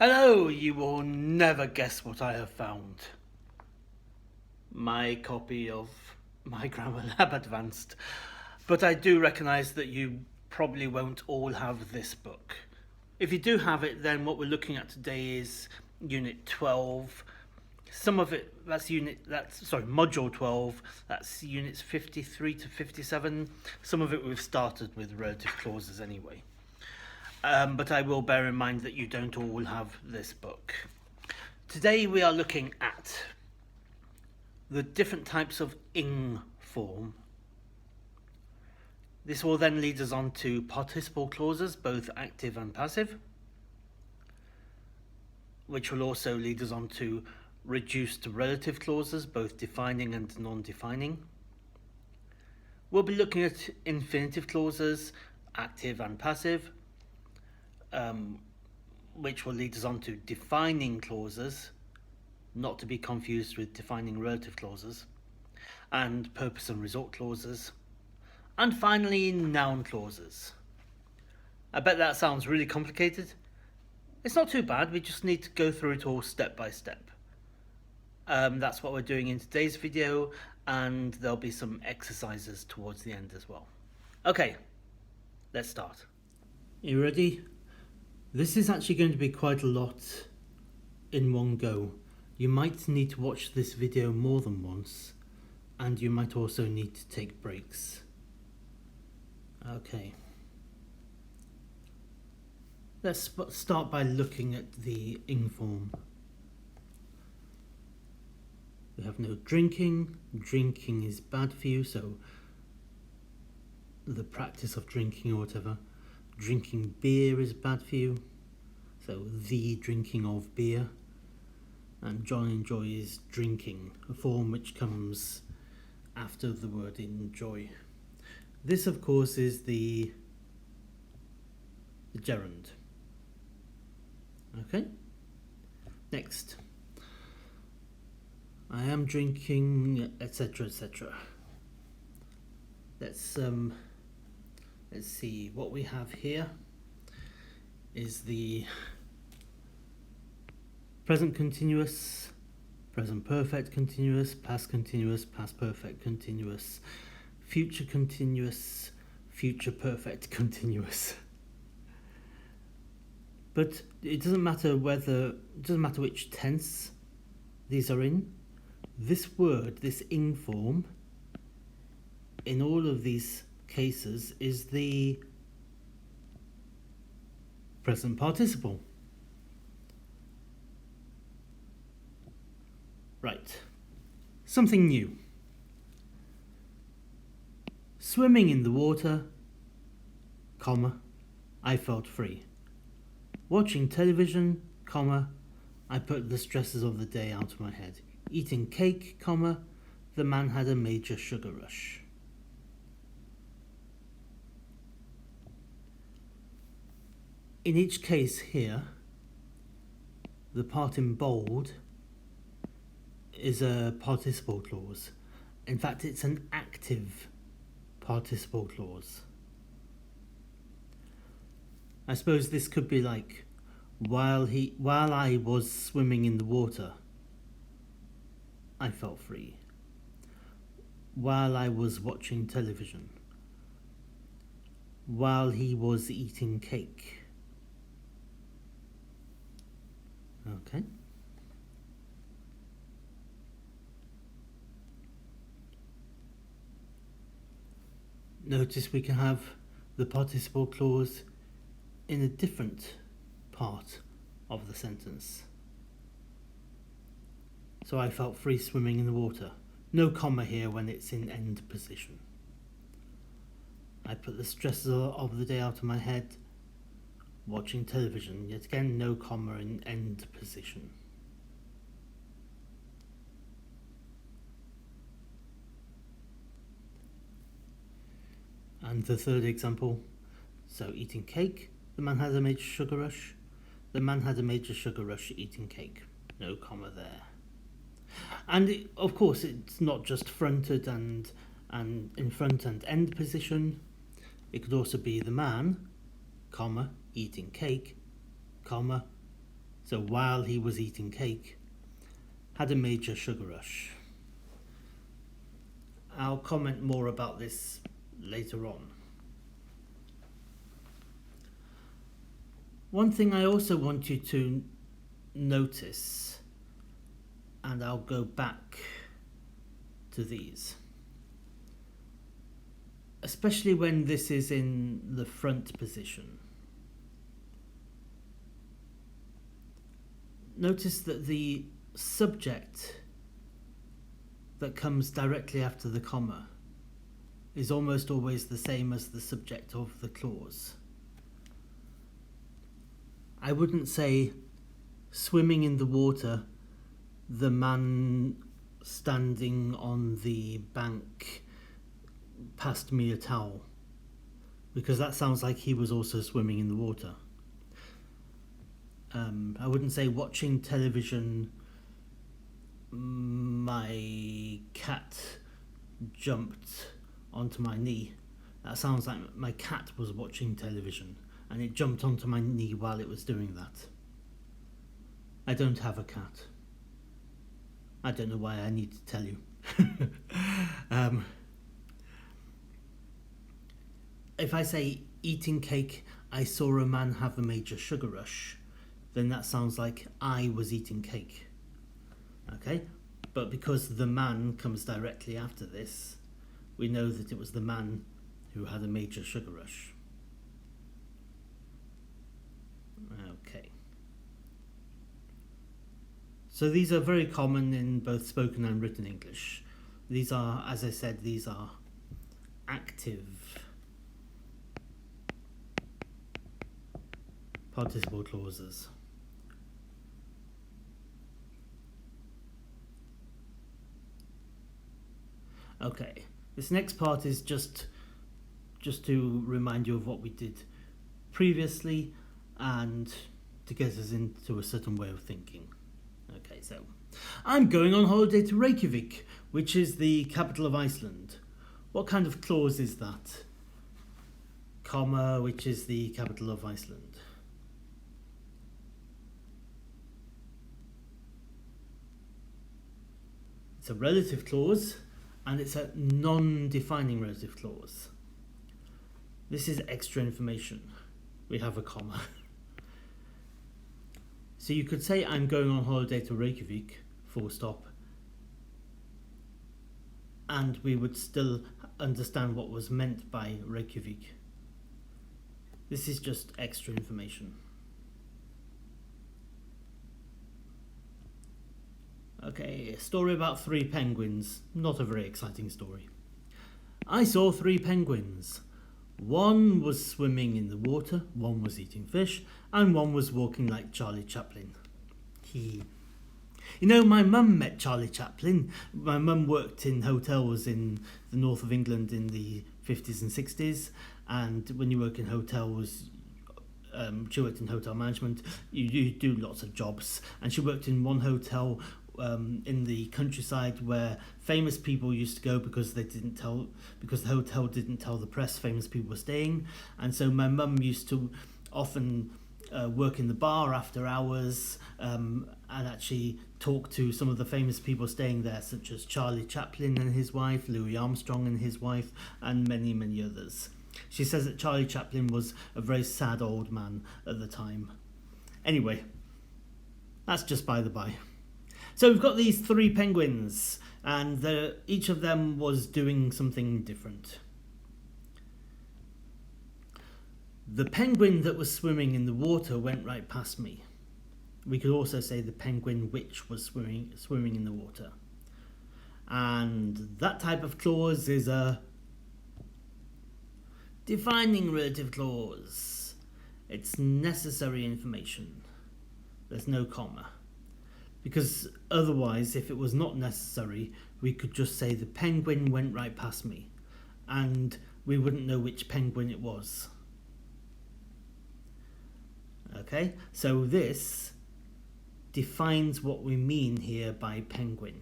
Hello, you will never guess what I have found. My copy of My Grammar Lab Advanced. But I do recognise that you probably won't all have this book. If you do have it, then what we're looking at today is Unit 12. Some of it, Module 12, that's Units 53 to 57. Some of it we've started with relative clauses anyway. But I will bear in mind that you don't all have this book. Today we are looking at the different types of ing form. This will then lead us on to participle clauses, both active and passive, which will also lead us on to reduced relative clauses, both defining and non-defining. We'll be looking at infinitive clauses, active and passive, which will lead us on to defining clauses, not to be confused with defining relative clauses, and purpose and result clauses, and finally noun clauses. I bet that sounds really complicated. It's not too bad, we just need to go through it all step by step. That's what we're doing in today's video, and there'll be some exercises towards the end as well. Okay, let's start. You ready? This is actually going to be quite a lot in one go. You might need to watch this video more than once, and you might also need to take breaks. Okay. Let's start by looking at the ing form. We have no drinking. Drinking is bad for you, so the practice of drinking or whatever. Drinking beer is bad for you, so the drinking of beer. And John enjoys drinking, a form which comes after the word enjoy. This, of course, is the gerund. Okay? Next. I am drinking, etc., etc. Let's see, what we have here is the present continuous, present perfect continuous, past perfect continuous, future continuous, future perfect continuous. But it doesn't matter which tense these are in. This word, this ing form, in all of these cases is the present participle. Right, something new. Swimming in the water, comma, I felt free. Watching television, comma, I put the stresses of the day out of my head. Eating cake, comma, the man had a major sugar rush. In each case here, the part in bold is a participle clause. In fact, it's an active participle clause. I suppose this could be like, while I was swimming in the water, I felt free. While I was watching television. While he was eating cake. Okay. Notice we can have the participle clause in a different part of the sentence. So I felt free swimming in the water. No comma here when it's in end position. I put the stresses of the day out of my head. Watching television, yet again no comma in end position. And the third example, so eating cake, the man had a major sugar rush. The man had a major sugar rush eating cake. No comma there. And of course it's not just fronted and in front and end position. It could also be the man, comma, eating cake, comma, so while he was eating cake, had a major sugar rush. I'll comment more about this later on. One thing I also want you to notice, and I'll go back to these, especially when this is in the front position. Notice that the subject that comes directly after the comma is almost always the same as the subject of the clause. I wouldn't say swimming in the water, the man standing on the bank passed me a towel, because that sounds like he was also swimming in the water. I wouldn't say watching television, my cat jumped onto my knee. That sounds like my cat was watching television and it jumped onto my knee while it was doing that. I don't have a cat. I don't know why I need to tell you. If I say eating cake, I saw a man have a major sugar rush, then that sounds like I was eating cake. Okay? But because the man comes directly after this, we know that it was the man who had a major sugar rush. Okay. So these are very common in both spoken and written English. These are, as I said, these are active participle clauses. Okay, this next part is just to remind you of what we did previously and to get us into a certain way of thinking. Okay, so I'm going on holiday to Reykjavik, which is the capital of Iceland. What kind of clause is that? Comma, which is the capital of Iceland. It's a relative clause, and it's a non-defining relative clause. This is extra information. We have a comma. So you could say I'm going on holiday to Reykjavik, full stop, and we would still understand what was meant by Reykjavik. This is just extra information. Okay, a story about 3 penguins. Not a very exciting story. I saw 3 penguins. One was swimming in the water, one was eating fish, and one was walking like Charlie Chaplin. You know, my mum met Charlie Chaplin. My mum worked in hotels in the north of England in the 50s and 60s, and when you work in hotels, she worked in hotel management, you do lots of jobs, and she worked in one hotel in the countryside where famous people used to go because the hotel didn't tell the press famous people were staying. And so my mum used to often work in the bar after hours and actually talk to some of the famous people staying there, such as Charlie Chaplin and his wife, Louis Armstrong and his wife, and many, many others. She says that Charlie Chaplin was a very sad old man at the time. Anyway, that's just by the by. So we've got these 3 penguins, and each of them was doing something different. The penguin that was swimming in the water went right past me. We could also say the penguin which was swimming in the water. And that type of clause is a defining relative clause. It's necessary information. There's no comma. Because otherwise, if it was not necessary, we could just say the penguin went right past me, and we wouldn't know which penguin it was. Okay, so this defines what we mean here by penguin.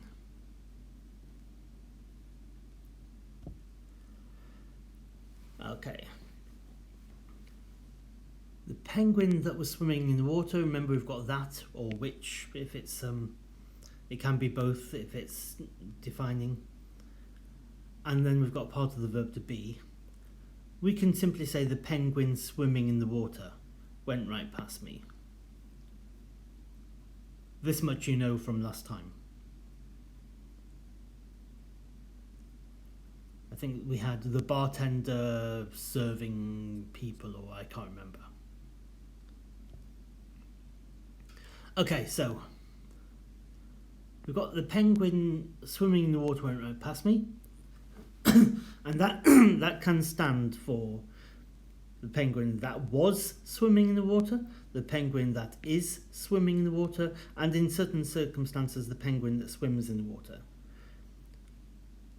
Okay. the penguin that was swimming in the water, remember we've got that or which, if it's it can be both if it's defining. And then we've got part of the verb to be. We can simply say the penguin swimming in the water went right past me. This much you know from last time. I think we had the bartender serving people, or I can't remember. Okay, so we've got the penguin swimming in the water went right past me. And that that can stand for the penguin that was swimming in the water, the penguin that is swimming in the water, and in certain circumstances the penguin that swims in the water.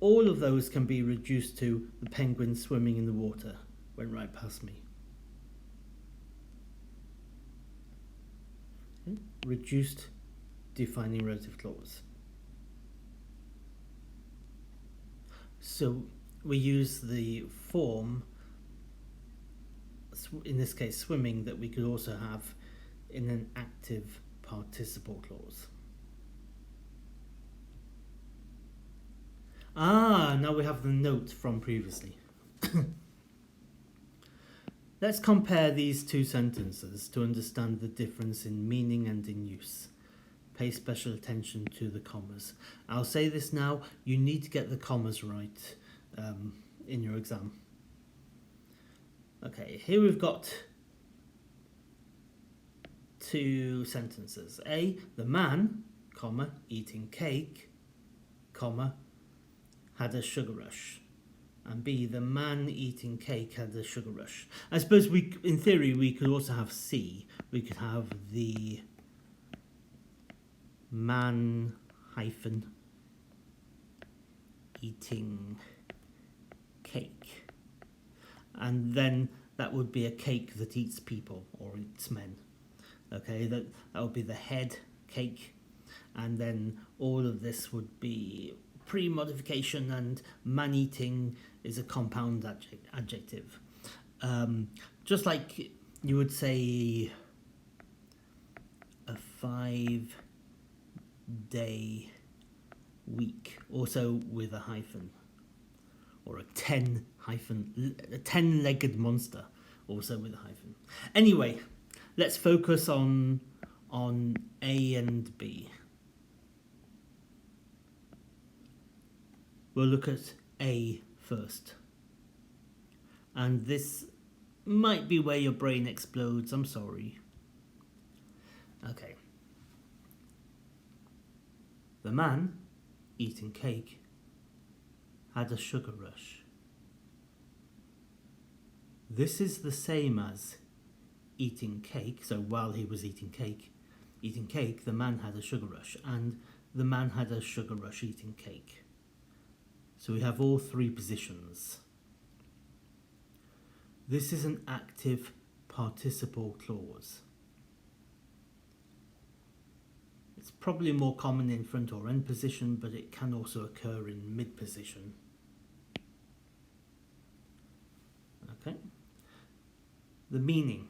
All of those can be reduced to the penguin swimming in the water went right past me. Okay. Reduced defining relative clause. So we use the form, in this case swimming, that we could also have in an active participle clause. Now we have the note from previously. Let's compare these two sentences to understand the difference in meaning and in use. Pay special attention to the commas. I'll say this now, you need to get the commas right in your exam. Okay, here we've got two sentences. A, the man, comma, eating cake, comma, had a sugar rush. And B, the man eating cake had a sugar rush. I suppose in theory, we could also have C. We could have the man hyphen eating cake, and then that would be a cake that eats people or eats men. Okay, that would be the head cake, and then all of this would be pre-modification, and man-eating is a compound adjective. Just like you would say a 5-day week, also with a hyphen, or a 10-legged monster, also with a hyphen. Anyway, let's focus on A and B. We'll look at A first. And this might be where your brain explodes, I'm sorry. Okay. The man, eating cake, had a sugar rush. This is the same as eating cake. So while he was eating cake, the man had a sugar rush. And the man had a sugar rush eating cake. So we have all three positions. This is an active participle clause. It's probably more common in front or end position, but it can also occur in mid position. Okay. The meaning.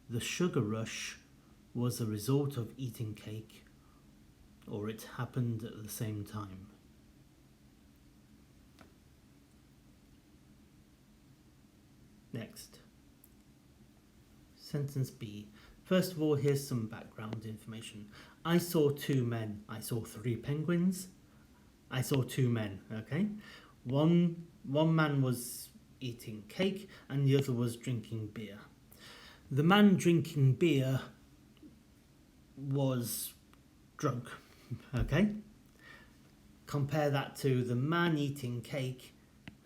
The sugar rush was a result of eating cake, or it happened at the same time. Next. Sentence B. First of all, here's some background information. I saw two men. I saw three penguins. I saw two men, okay? One man was eating cake and the other was drinking beer. The man drinking beer was drunk, okay? Compare that to the man eating cake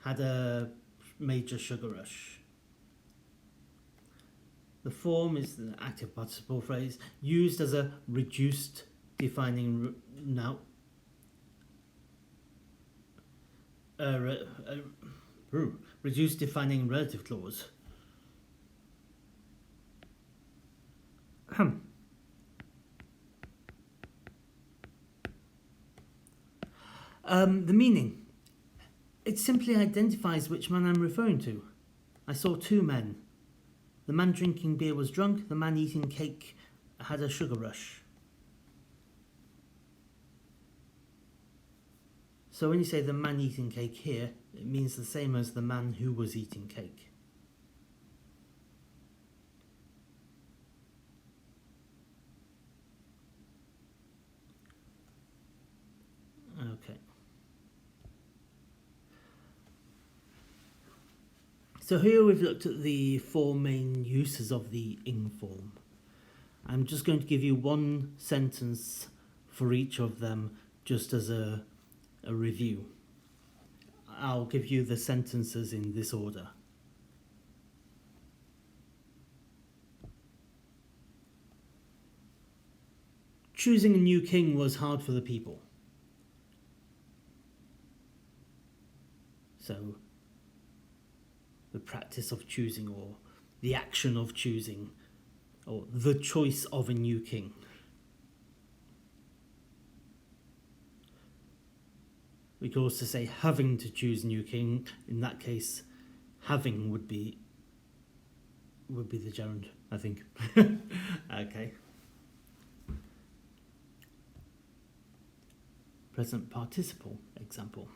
had a major sugar rush. The form is the active participle phrase used as a reduced defining reduced defining relative clause. The meaning. It simply identifies which man I'm referring to. I saw two men. The man drinking beer was drunk. The man eating cake had a sugar rush. So when you say the man eating cake here, it means the same as the man who was eating cake. Okay. So here we've looked at the four main uses of the ing form. I'm just going to give you one sentence for each of them just as a review. I'll give you the sentences in this order. Choosing a new king was hard for the people. So, the practice of choosing, or the action of choosing, or the choice of a new king. We could also say having to choose a new king. In that case, having would be the gerund, I think. Okay. Present participle example.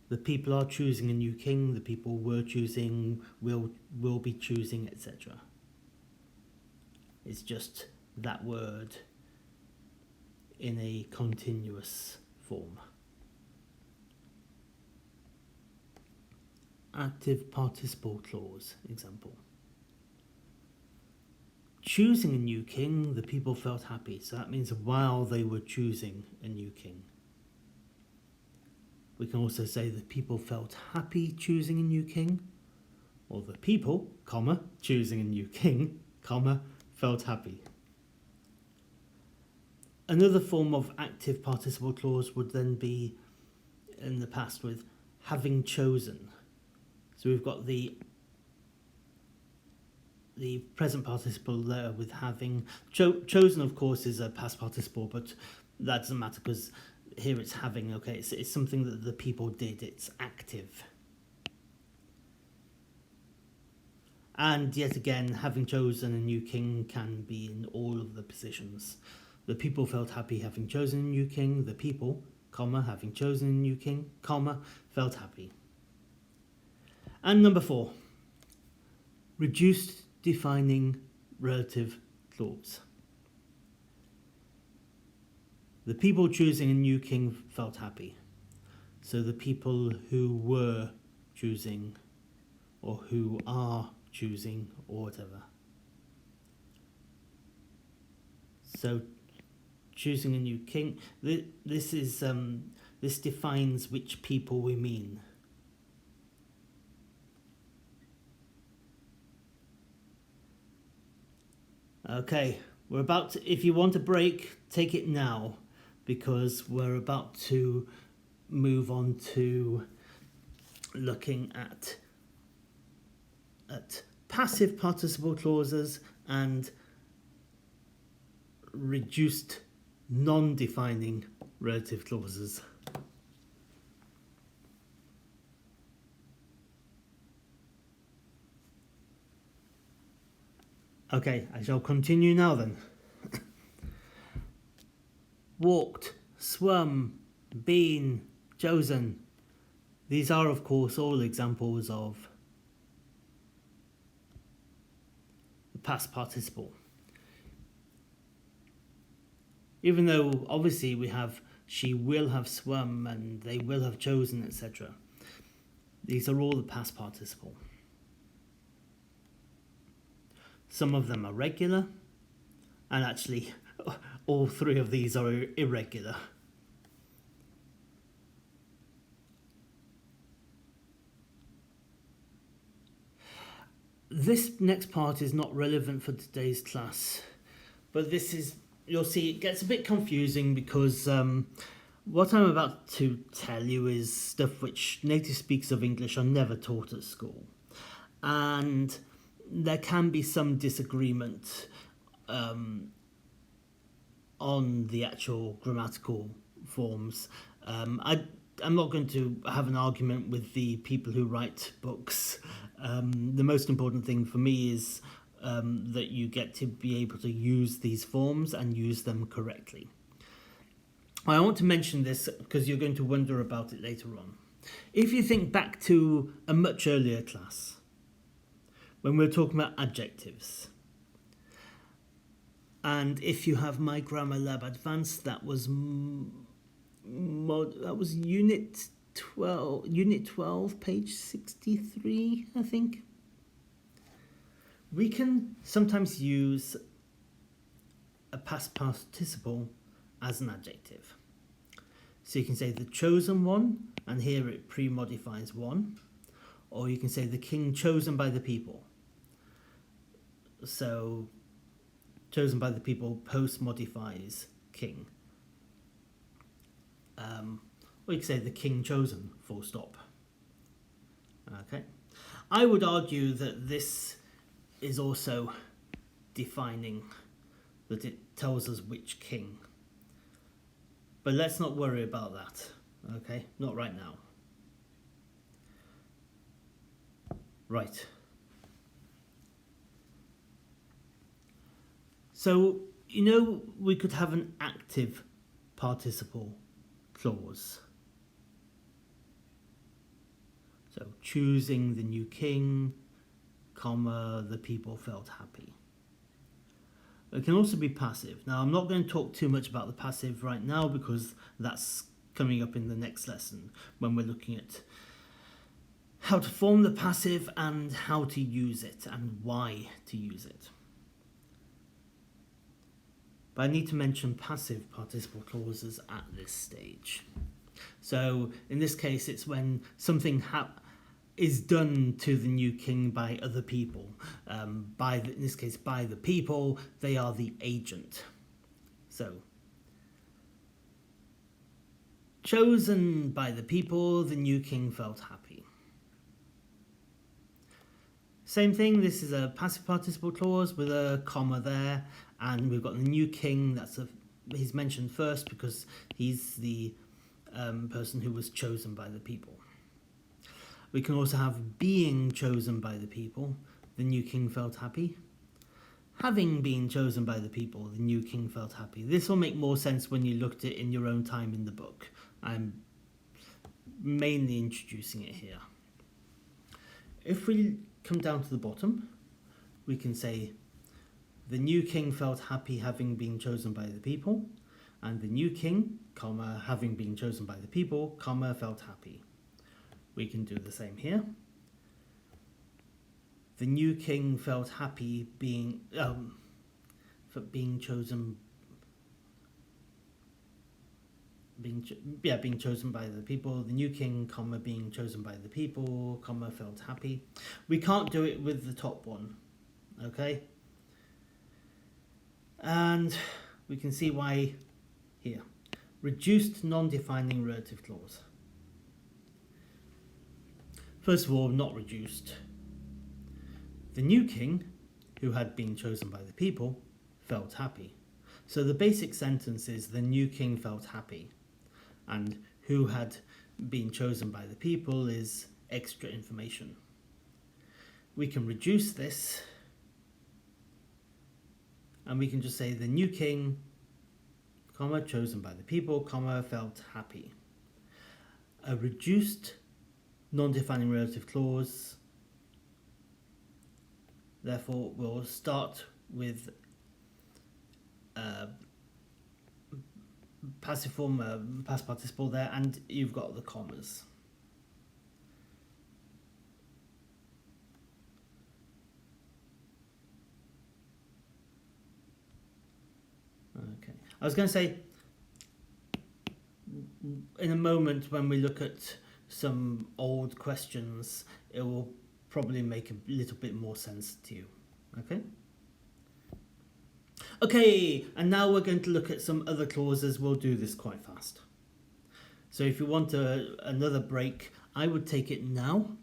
The people are choosing a new king, the people were choosing, will be choosing, etc. It's just that word in a continuous form. Active participle clause example. Choosing a new king, the people felt happy. So that means while they were choosing a new king. We can also say the people felt happy choosing a new king, or the people, comma, choosing a new king, comma, felt happy. Another form of active participle clause would then be in the past with having chosen. So we've got the present participle there with having. Chosen, of course, is a past participle, but that doesn't matter because here it's having. Okay, it's something that the people did. It's active. And yet again, having chosen a new king can be in all of the positions. The people felt happy having chosen a new king. The people, comma, having chosen a new king, comma, felt happy. And number 4, reduced defining relative clause. The people choosing a new king felt happy. So the people who were choosing, or who are choosing, or whatever. So choosing a new king, this defines which people we mean. Okay, we're about to, if you want a break, take it now, because we're about to move on to looking at passive participle clauses and reduced non-defining relative clauses. Okay, I shall continue now then. Walked, swum, been, chosen. These are, of course, all examples of the past participle. Even though, obviously, we have she will have swum and they will have chosen, etc. These are all the past participle. Some of them are regular, and actually all 3 of these are irregular. This next part is not relevant for today's class, but this is, you'll see it gets a bit confusing because what I'm about to tell you is stuff which native speakers of English are never taught at school. And there can be some disagreement on the actual grammatical forms. I'm not going to have an argument with the people who write books. The most important thing for me is that you get to be able to use these forms and use them correctly. I want to mention this because you're going to wonder about it later on. If you think back to a much earlier class, when we were talking about adjectives, and if you have My Grammar Lab Advanced, that was Unit 12, page 63, I think. We can sometimes use a past participle as an adjective. So you can say the chosen one, and here it pre-modifies one, or you can say the king chosen by the people. So chosen by the people post-modifies king. Or you can say the king chosen, full stop. Okay. I would argue that this is also defining, that it tells us which king. But let's not worry about that, okay? Not right now. Right. So, we could have an active participle clause. So, choosing the new king, comma, the people felt happy. It can also be passive. Now, I'm not going to talk too much about the passive right now because that's coming up in the next lesson when we're looking at how to form the passive and how to use it and why to use it. But I need to mention passive participle clauses at this stage. So in this case, it's when something is done to the new king by other people. In this case, by the people, they are the agent. So, chosen by the people, the new king felt happy. Same thing, this is a passive participle clause with a comma there, and we've got the new king, he's mentioned first because he's the person who was chosen by the people. We can also have being chosen by the people, the new king felt happy. Having been chosen by the people, the new king felt happy. This will make more sense when you looked at it in your own time in the book. I'm mainly introducing it here. If we come down to the bottom, we can say the new king felt happy having been chosen by the people, and the new king, comma, having been chosen by the people, comma, felt happy. We can do the same here. The new king felt happy being chosen. Being chosen by the people. The new king, comma, being chosen by the people, comma, felt happy. We can't do it with the top one, okay? And we can see why here. Reduced non-defining relative clause. First of all, not reduced. The new king, who had been chosen by the people, felt happy. So the basic sentence is the new king felt happy, and who had been chosen by the people is extra information. We can reduce this, and we can just say the new king, comma, chosen by the people, comma, felt happy. A reduced non-defining relative clause, therefore we'll start with passive form, past participle there, and you've got the commas. Okay, I was going to say, in a moment when we look at some old questions, it will probably make a little bit more sense to you. Okay, and now we're going to look at some other clauses. We'll do this quite fast. So if you want another break, I would take it now.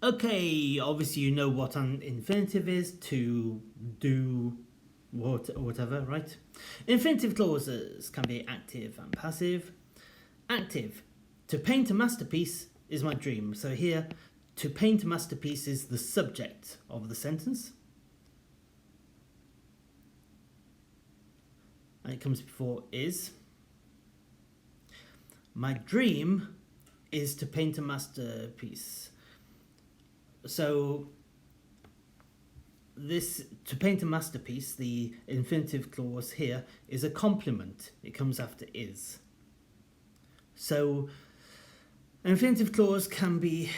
Okay, obviously you know what an infinitive is: to, do, whatever, right? Infinitive clauses can be active and passive. Active, to paint a masterpiece is my dream. So here, to paint a masterpiece is the subject of the sentence. And it comes before is. My dream is to paint a masterpiece. So this, to paint a masterpiece, the infinitive clause here is a complement. It comes after is. So an infinitive clause can be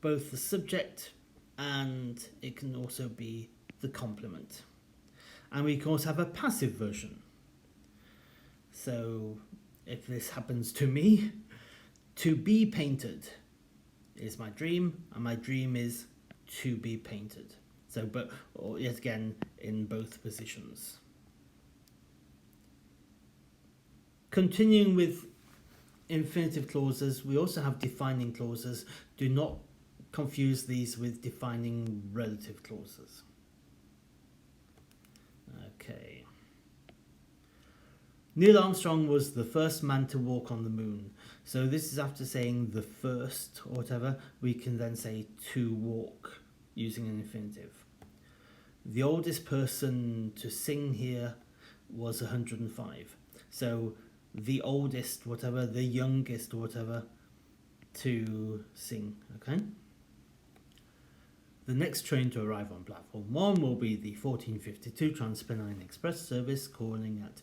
both the subject and it can also be the complement. And we can also have a passive version. So if this happens to me, to be painted is my dream, and my dream is to be painted. So, but yet again, in both positions. Continuing with infinitive clauses, we also have defining clauses. Do not confuse these with defining relative clauses. Okay. Neil Armstrong was the first man to walk on the moon. So this is after saying the first or whatever, we can then say to walk using an infinitive. The oldest person to sing here was 105. So the oldest, whatever, the youngest, whatever, to sing, okay? The next train to arrive on platform 1 will be the 1452 Transpennine Express service calling at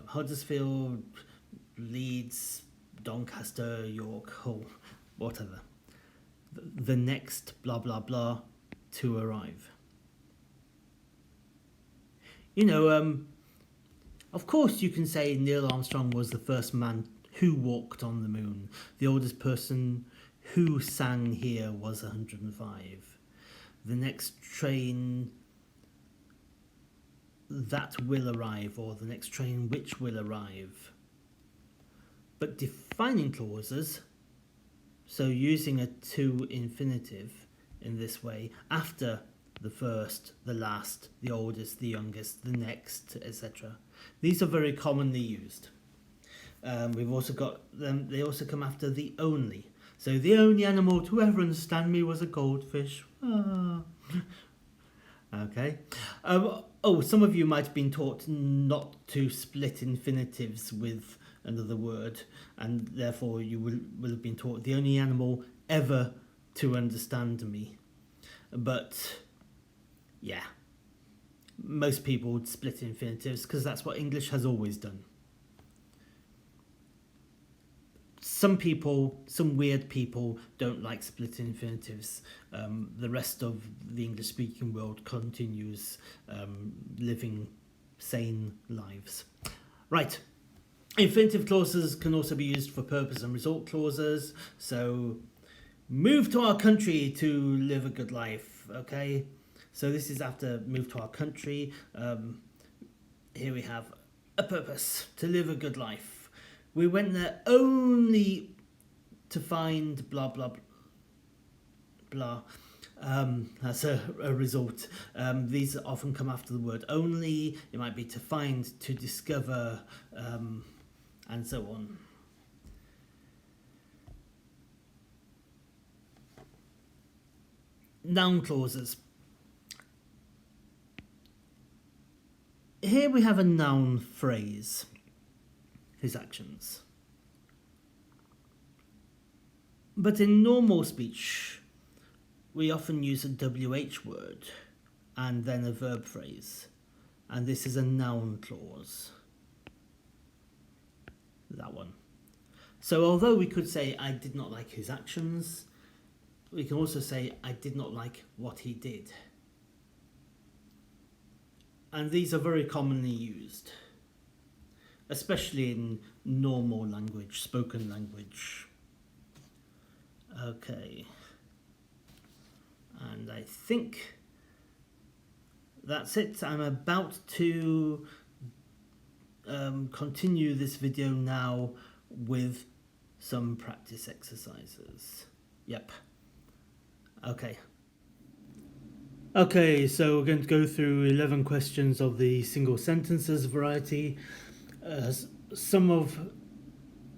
Huddersfield, Leeds, Doncaster, York, Hull, whatever. The next blah blah blah to arrive. You know, of course you can say Neil Armstrong was the first man who walked on the moon. The oldest person who sang here was 105. The next train that will arrive, or the next train which will arrive. But defining clauses, so using a to infinitive in this way, after the first, the last, the oldest, the youngest, the next, etc. These are very commonly used. We've also got them, they also come after the only. So the only animal to ever understand me was a goldfish. Ah. Okay. Some of you might have been taught not to split infinitives with another word, and therefore you will have been taught the only animal ever to understand me. But yeah, most people would split infinitives because that's what English has always done. Some people, some weird people, don't like split infinitives. The rest of the English-speaking world continues living sane lives. Right. Infinitive clauses can also be used for purpose and result clauses. So, move to our country to live a good life. Okay. So this is after move to our country. Here we have a purpose, to live a good life. We went there only to find blah, blah, blah. That's a result. These often come after the word only. It might be to find, to discover, and so on. Noun clauses. Here we have a noun phrase. His actions. But in normal speech, we often use a WH word and then a verb phrase, and this is a noun clause. That one. So although we could say I did not like his actions, we can also say I did not like what he did. And these are very commonly used, especially in normal language, spoken language. Okay. And I think that's it. I'm about to continue this video now with some practice exercises. Yep. Okay. Okay, so we're going to go through 11 questions of the single sentences variety. Some of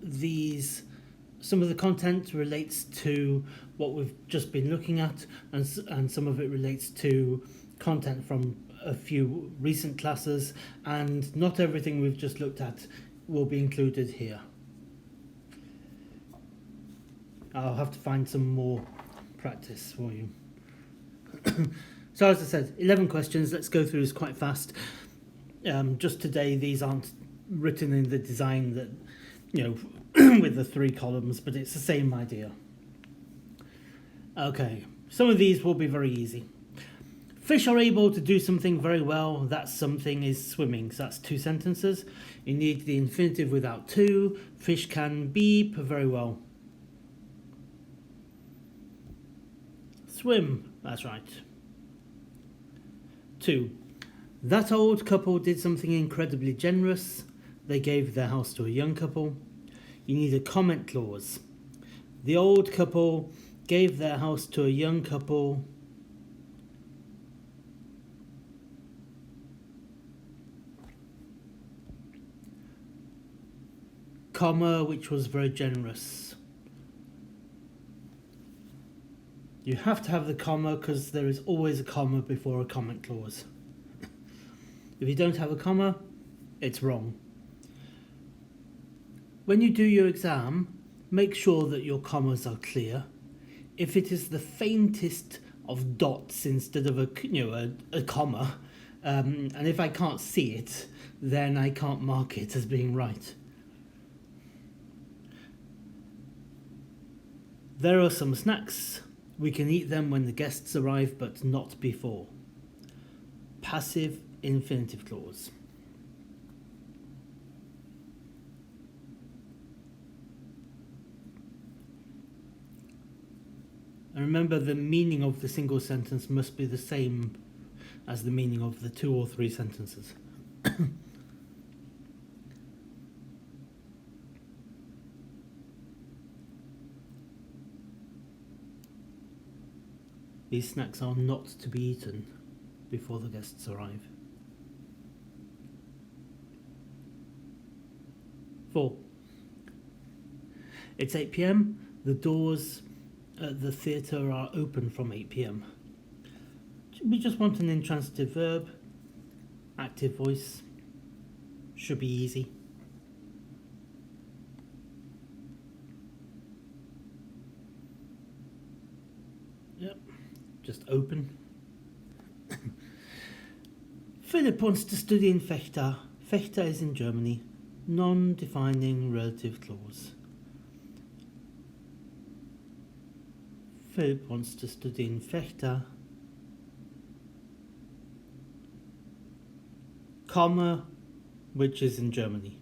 the content relates to what we've just been looking at, and some of it relates to content from a few recent classes, and not everything we've just looked at will be included here. I'll have to find some more practice for you. So as I said, 11 questions. Let's go through this quite fast. Just today, these aren't written in the design that, with the 3 columns, but it's the same idea. Okay, some of these will be very easy. Fish are able to do something very well. That something is swimming. So that's 2 sentences. You need the infinitive without to. Fish can beep very well. Swim, that's right. 2. That old couple did something incredibly generous. They gave their house to a young couple. You need a comment clause. The old couple gave their house to a young couple. Comma, which was very generous. You have to have the comma because there is always a comma before a comment clause. If you don't have a comma, it's wrong. When you do your exam, make sure that your commas are clear. If it is the faintest of dots instead of a comma, and if I can't see it, then I can't mark it as being right. There are some snacks. We can eat them when the guests arrive, but not before. Passive infinitive clause. And remember, the meaning of the single sentence must be the same as the meaning of the 2 or 3 sentences. These snacks are not to be eaten before the guests arrive. 4. It's 8 p.m. The doors at the theatre are open from 8 p.m. We just want an intransitive verb, active voice. Should be easy. Yep, just open. Philip wants to study in Vechta. Vechta is in Germany. Non-defining relative clause. Philip wants to study in Vechta, comma, which is in Germany.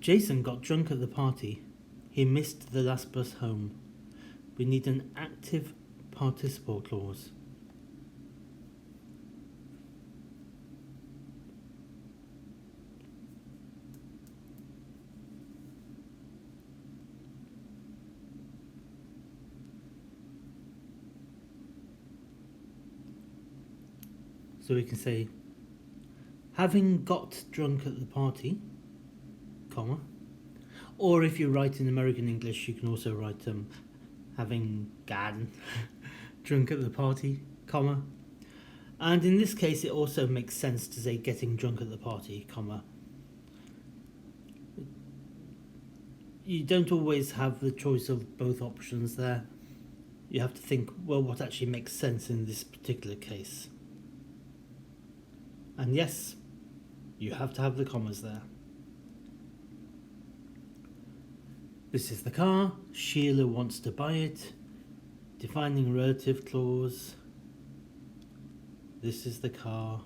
Jason got drunk at the party. He missed the last bus home. We need an active participle clause. So we can say, having got drunk at the party, comma, or if you write in American English, you can also write having gotten drunk at the party, comma. And in this case, it also makes sense to say getting drunk at the party, comma. You don't always have the choice of both options there. You have to think, well, what actually makes sense in this particular case. And yes, you have to have the commas there. This is the car. Sheila wants to buy it. Defining relative clause. This is the car.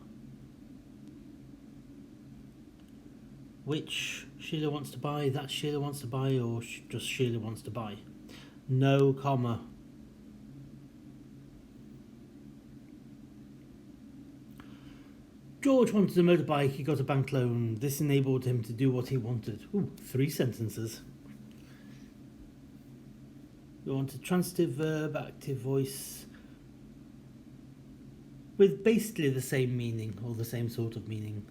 Which Sheila wants to buy? That Sheila wants to buy, or just Sheila wants to buy? No comma. George wanted a motorbike, he got a bank loan. This enabled him to do what he wanted. Ooh, 3 sentences. We want a transitive verb, active voice, with basically the same meaning, or the same sort of meaning.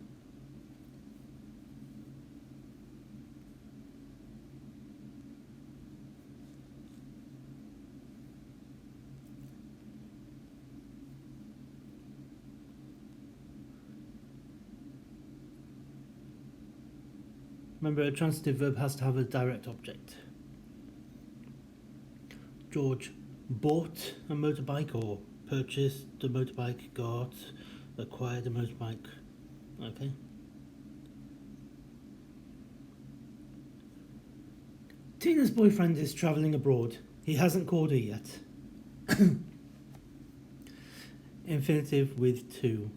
Remember, a transitive verb has to have a direct object. George bought a motorbike, or purchased a motorbike, got, acquired a motorbike. Okay. Tina's boyfriend is travelling abroad. He hasn't called her yet. Infinitive with to.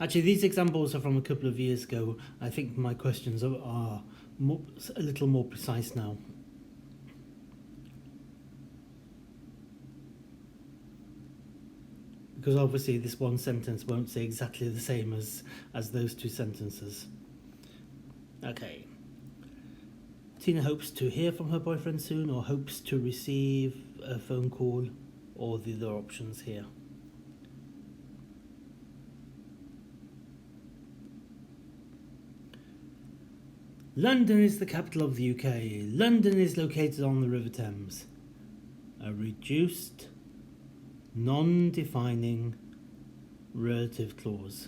Actually, these examples are from a couple of years ago. I think my questions are a little more precise now. Because obviously this one sentence won't say exactly the same as those two sentences. Okay. Tina hopes to hear from her boyfriend soon, or hopes to receive a phone call, or the other options here. London is the capital of the UK. London is located on the River Thames. A reduced, non-defining relative clause.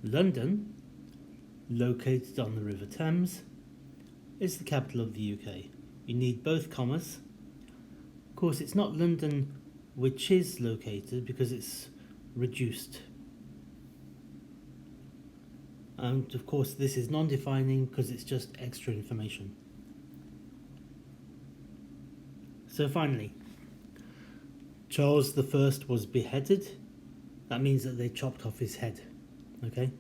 London, located on the River Thames, is the capital of the UK. You need both commas. Of course, it's not London which is located, because it's reduced. And of course, this is non-defining because it's just extra information. So finally, Charles I was beheaded. That means that they chopped off his head. Okay.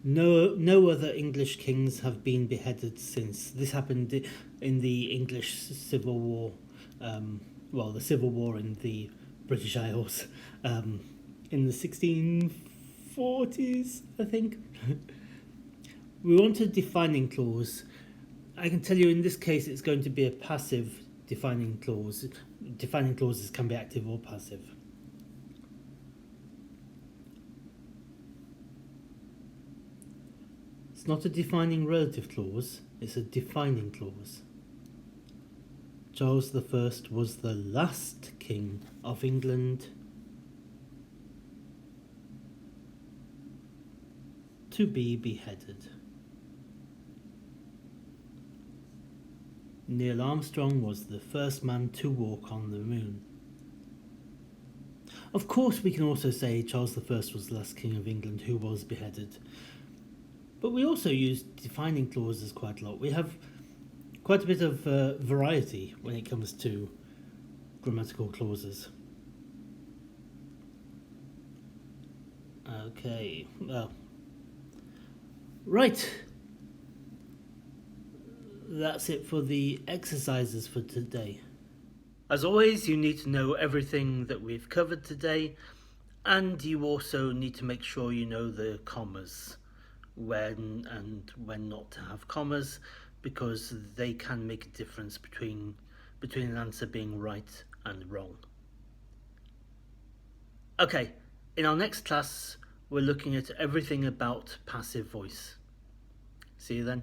No other English kings have been beheaded since. This happened in the English Civil War. The Civil War in the British Isles in the 1640s, I think. We want a defining clause. I can tell you in this case it's going to be a passive defining clause. Defining clauses can be active or passive. It's not a defining relative clause, it's a defining clause. Charles I was the last king of England to be beheaded. Neil Armstrong was the first man to walk on the moon. Of course, we can also say Charles I was the last king of England who was beheaded. But we also use defining clauses quite a lot. We have quite a bit of variety when it comes to grammatical clauses. Okay, well, right. That's it for the exercises for today. As always, you need to know everything that we've covered today, and you also need to make sure you know the commas, when and when not to have commas, because they can make a difference between an answer being right and wrong. Okay, in our next class, we're looking at everything about passive voice. See you then.